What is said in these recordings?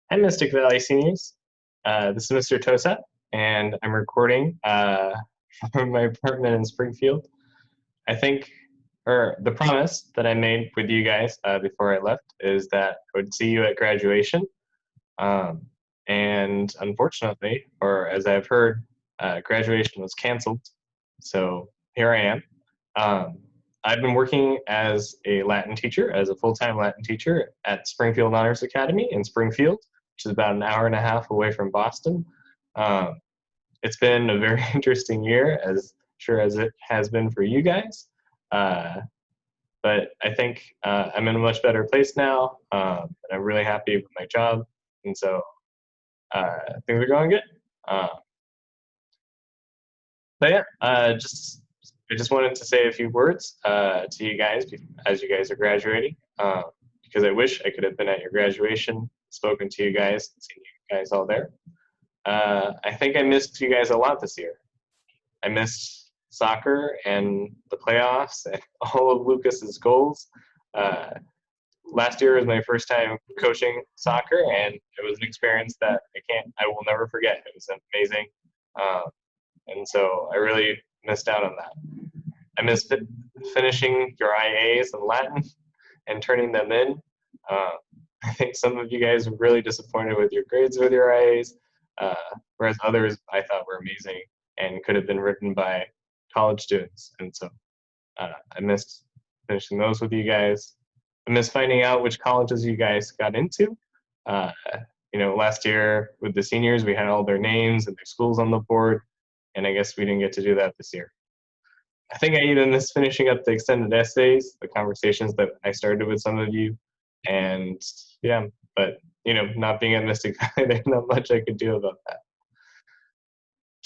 Hi, Mystic Valley seniors. This is Mr. Tosa, and I'm recording from my apartment in Springfield. I think, or the promise that I made with you guys before I left is that I would see you at graduation. Um, and unfortunately, or as I've heard, graduation was canceled. So here I am. Um, I've been working as a Latin teacher, as a full-time Latin teacher at Springfield Honors Academy in Springfield, which is about an hour and a half away from Boston. Um, it's been a very interesting year, as sure as it has been for you guys. Uh, but I think I'm in a much better place now, and I'm really happy with my job, and so things are going good. Uh, but yeah, I just wanted to say a few words to you guys as you guys are graduating, because I wish I could have been at your graduation, spoken to you guys, and seen you guys all there. I think I missed you guys a lot this year. I missed soccer and the playoffs and all of Lucas's goals. Uh, Last year was my first time coaching soccer, and it was an experience that I will never forget. It was amazing, um, and so I really missed out on that. I missed finishing your IAs in Latin and turning them in. Uh, I think some of you guys were really disappointed with your grades with your IAs, uh, whereas others I thought were amazing and could have been written by college students. And so I missed finishing those with you guys. I missed finding out which colleges you guys got into. Uh, last year with the seniors, we had all their names and their schools on the board, and I guess we didn't get to do that this year. I think I even missed finishing up the extended essays, the conversations that I started with some of you, and yeah, but not being at Mystic Valley, there's not much I could do about that.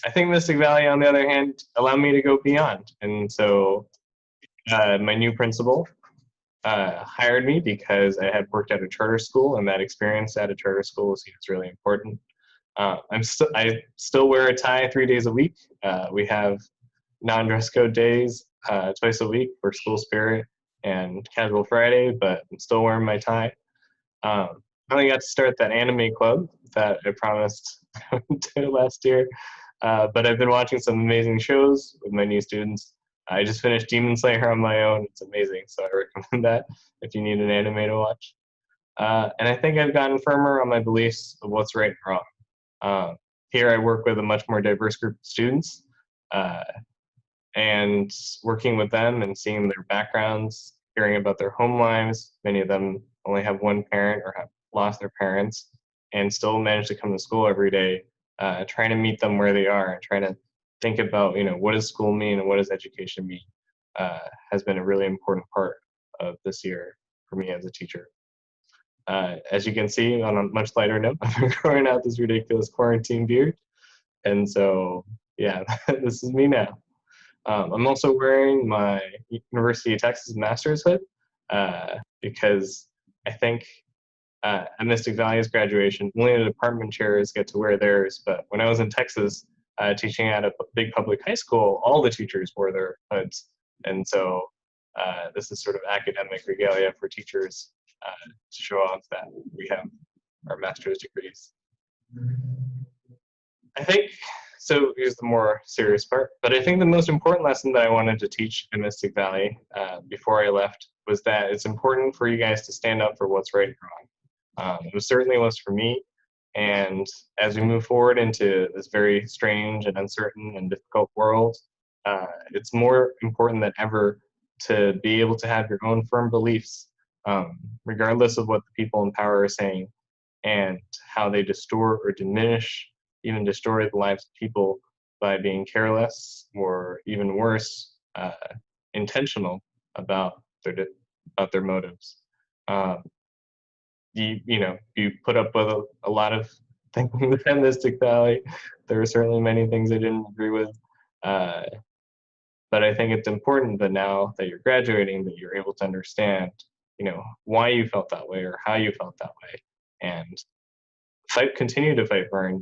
I think Mystic Valley, on the other hand, allowed me to go beyond, and so my new principal hired me because I had worked at a charter school, and that experience at a charter school seems really important. I still wear a tie 3 days a week. We have non-dress code days twice a week for school spirit and casual Friday, but I'm still wearing my tie. I only got to start that anime club that I promised to last year, but I've been watching some amazing shows with my new students. I just finished Demon Slayer on my own. It's amazing, so I recommend that if you need an anime to watch. And I think I've gotten firmer on my beliefs of what's right and wrong. Here I work with a much more diverse group of students, and working with them and seeing their backgrounds, hearing about their home lives. Many of them only have one parent or have lost their parents and still manage to come to school every day, trying to meet them where they are and trying to think about, what does school mean and what does education mean, has been a really important part of this year for me as a teacher. As you can see, on a much lighter note, I've been growing out this ridiculous quarantine beard. And so, yeah, this is me now. I'm also wearing my University of Texas master's hood because I think at Mystic Valley's graduation, only the department chairs get to wear theirs. But when I was in Texas teaching at a big public high school, all the teachers wore their hoods. And so this is sort of academic regalia for teachers to show off that we have our master's degrees. I think, so here's the more serious part, but I think the most important lesson that I wanted to teach in Mystic Valley before I left was that it's important for you guys to stand up for what's right and wrong. It certainly was for me, and as we move forward into this very strange and uncertain and difficult world, it's more important than ever to be able to have your own firm beliefs, regardless of what the people in power are saying and how they distort or diminish, even destroy the lives of people by being careless or even worse, intentional about their motives. You put up with a lot of things in Mystic Valley. There are certainly many things I didn't agree with, but I think it's important that now that you're graduating, that you're able to understand, why you felt that way or how you felt that way, and continue to fight for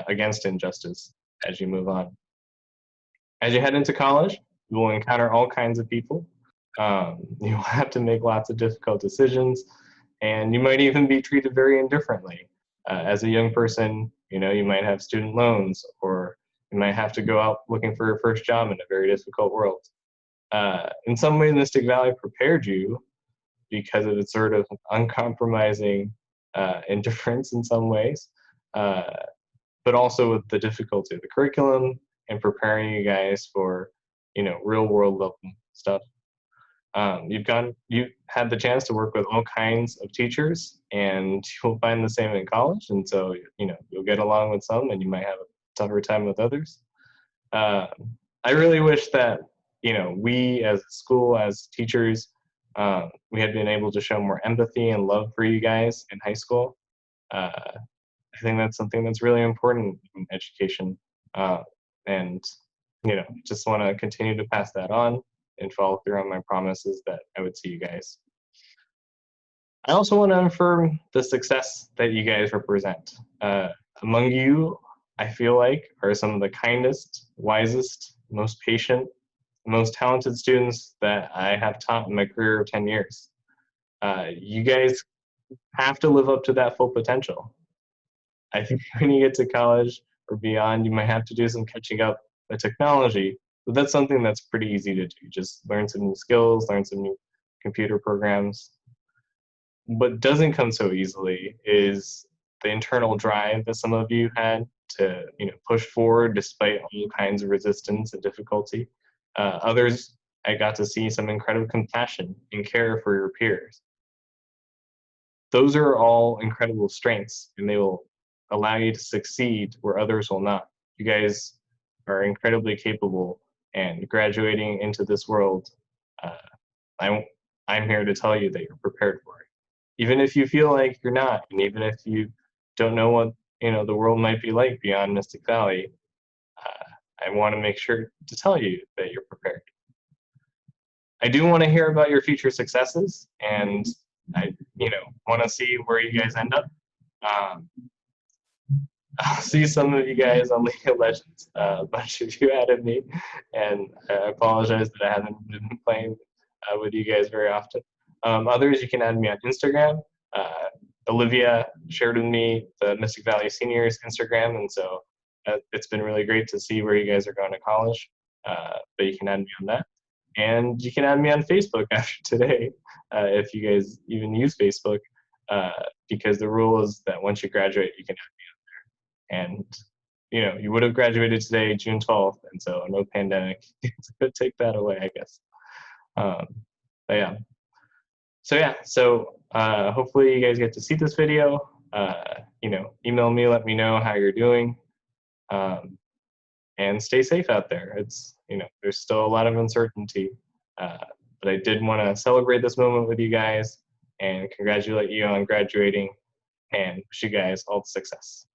against injustice as you move on. As you head into college, you will encounter all kinds of people. You will have to make lots of difficult decisions, and you might even be treated very indifferently. As a young person, you might have student loans, or you might have to go out looking for your first job in a very difficult world. In some ways, Mystic Valley prepared you because of its sort of uncompromising indifference in some ways, uh, but also with the difficulty of the curriculum and preparing you guys for, real world level stuff. You've had the chance to work with all kinds of teachers, and you'll find the same in college. And so, you'll get along with some, and you might have a tougher time with others. Uh, I really wish that, we as a school, as teachers, we had been able to show more empathy and love for you guys in high school. I think that's something that's really important in education. And, just want to continue to pass that on and follow through on my promises that I would see you guys. I also want to affirm the success that you guys represent. Among you, I feel like, are some of the kindest, wisest, most patient, most talented students that I have taught in my career of 10 years. You guys have to live up to that full potential. I think when you get to college or beyond, you might have to do some catching up with technology, but that's something that's pretty easy to do. Just learn some new skills, learn some new computer programs. What doesn't come so easily is the internal drive that some of you had to, push forward despite all kinds of resistance and difficulty. Others, I got to see some incredible compassion and care for your peers. Those are all incredible strengths, and they will allow you to succeed where others will not. You guys are incredibly capable, and graduating into this world, uh, I'm here to tell you that you're prepared for it. Even if you feel like you're not, and even if you don't know what the world might be like beyond Mystic Valley, I want to make sure to tell you that you're prepared. I do want to hear about your future successes, and I want to see where you guys end up. I'll see some of you guys on League of Legends. A bunch of you added me, and I apologize that I haven't been playing with you guys very often. Others, you can add me on Instagram. Olivia shared with me the Mystic Valley Seniors Instagram, and so it's been really great to see where you guys are going to college. But you can add me on that. And you can add me on Facebook after today, if you guys even use Facebook, because the rule is that once you graduate, you can add me on there. And you would have graduated today, June 12th, and so no pandemic could take that away, I guess. But yeah. So hopefully you guys get to see this video. Email me, let me know how you're doing, and stay safe out there. It's there's still a lot of uncertainty, but I did want to celebrate this moment with you guys and congratulate you on graduating, and wish you guys all the success.